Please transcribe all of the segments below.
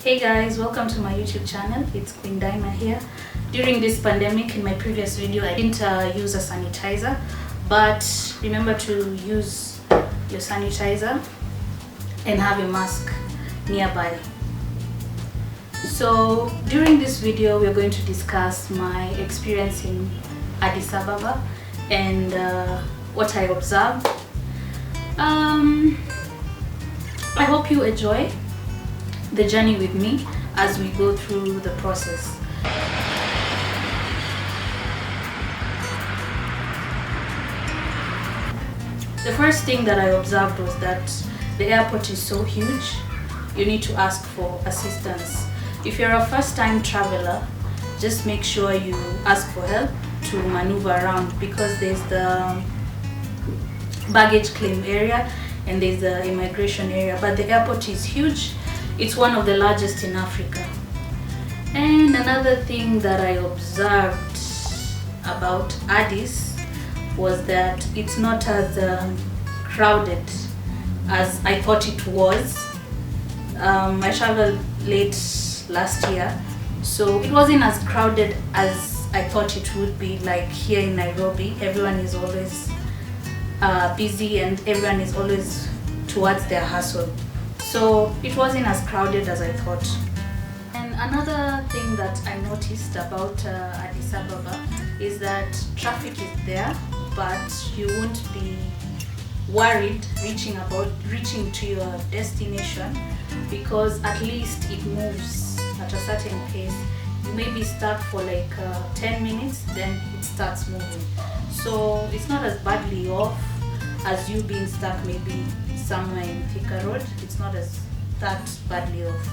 Hey guys, welcome to my YouTube channel. It's Queen Dinah here. During this pandemic, in my previous video, I didn't use a sanitizer, but remember to use your sanitizer and have a mask nearby. So during this video, we're going to discuss my experience in Addis Ababa and what I observed. I hope you enjoy the journey with me as we go through the process. The first thing that I observed was that the airport is so huge, you need to ask for assistance. If you're a first-time traveler, just make sure you ask for help to maneuver around, because there's the baggage claim area and there's the immigration area, but the airport is huge. It's one of the largest in Africa. And another thing that I observed about Addis was that it's not as crowded as I thought it was. I traveled late last year, so it wasn't as crowded as I thought it would be. Like here in Nairobi, everyone is always busy and everyone is always towards their hustle. So it wasn't as crowded as I thought. And another thing that I noticed about Addis Ababa is that traffic is there, but you won't be worried reaching to your destination, because at least it moves at a certain pace. You may be stuck for like 10 minutes, then it starts moving. So it's not as badly off as you being stuck maybe somewhere in Thika Road. It's not as that badly off.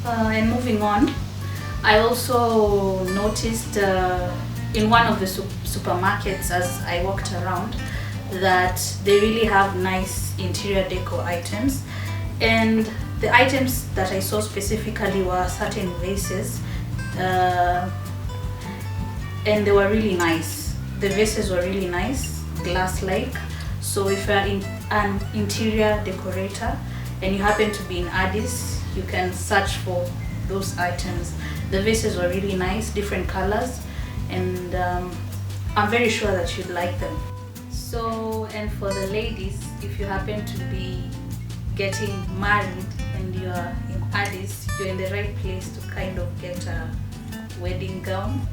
And moving on, I also noticed in one of the supermarkets as I walked around that they really have nice interior decor items, and the items that I saw specifically were certain vases, and they were really nice. The vases were really nice, glass-like. So if you're an interior decorator and you happen to be in Addis, you can search for those items. The vases were really nice, different colors, and I'm very sure that you'd like them. So, and for the ladies, if you happen to be getting married and you're in Addis, you're in the right place to kind of get a wedding gown.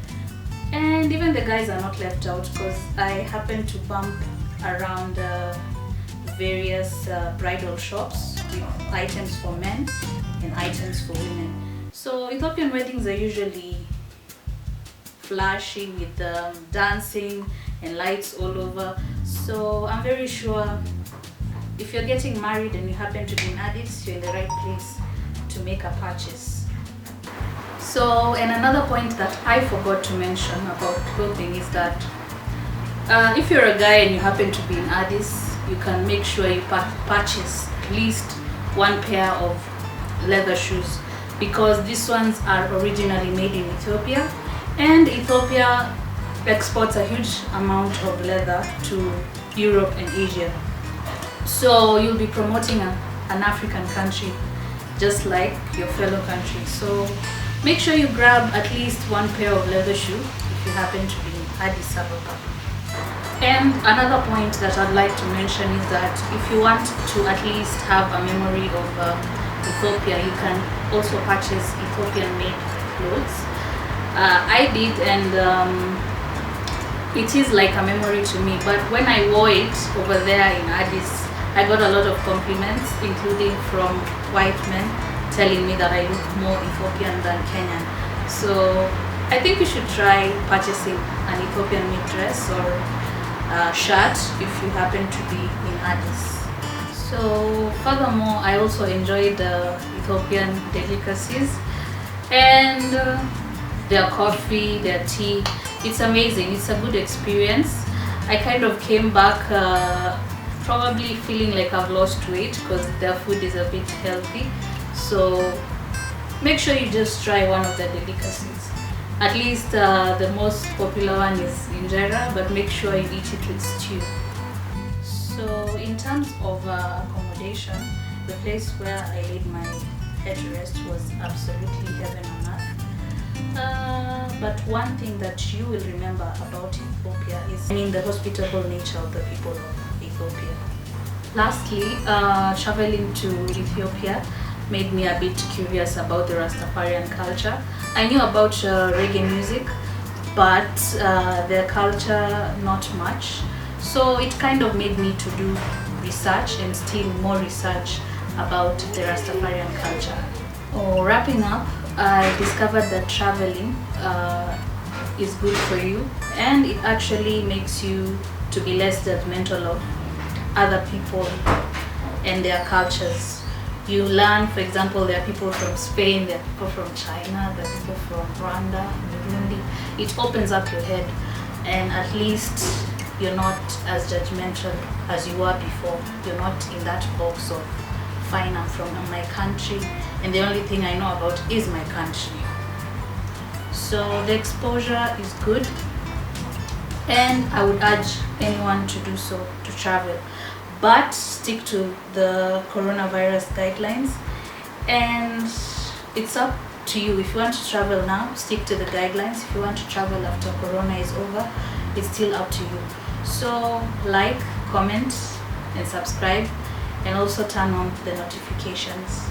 And even the guys are not left out, because I happen to bump around various bridal shops with items for men and items for women. So Ethiopian weddings are usually flashy with dancing and lights all over. So I'm very sure if you're getting married and you happen to be in Addis, you're in the right place to make a purchase. So, and another point that I forgot to mention about clothing is that if you're a guy and you happen to be in Addis, you can make sure you purchase at least one pair of leather shoes, because these ones are originally made in Ethiopia, and Ethiopia exports a huge amount of leather to Europe and Asia. So you'll be promoting an African country just like your fellow country. So make sure you grab at least one pair of leather shoes if you happen to be in Addis Ababa. And another point that I'd like to mention is that if you want to at least have a memory of Ethiopia, you can also purchase Ethiopian made clothes. I did, and it is like a memory to me. But when I wore it over there in Addis, I got a lot of compliments, including from white men telling me that I look more Ethiopian than Kenyan. So I think you should try purchasing an Ethiopian made dress or shirt if you happen to be in Addis. So furthermore, I also enjoyed the Ethiopian delicacies and their coffee, their tea. It's amazing. It's a good experience. I kind of came back probably feeling like I've lost weight, because their food is a bit healthy. So make sure you just try one of the delicacies. At least the most popular one is injera, but make sure you eat it with stew. So in terms of accommodation, the place where I laid my rest was absolutely heaven on earth. But one thing that you will remember about Ethiopia is, the hospitable nature of the people of Ethiopia. Lastly, traveling to Ethiopia made me a bit curious about the Rastafarian culture. I knew about reggae music, but their culture not much. So it kind of made me to do research and still more research about the Rastafarian culture. Wrapping up, I discovered that traveling is good for you, and it actually makes you to be less judgmental of other people and their cultures. You learn, for example, there are people from Spain, there are people from China, there are people from Rwanda, Burundi. It opens up your head, and at least you're not as judgmental as you were before. You're not in that box of, fine, I'm from my country, and the only thing I know about is my country. So the exposure is good, and I would urge anyone to do so, to travel. But stick to the coronavirus guidelines, and it's up to you. If you want to travel now, stick to the guidelines. If you want to travel after corona is over, it's still up to you. So like, comment and subscribe, and also turn on the notifications.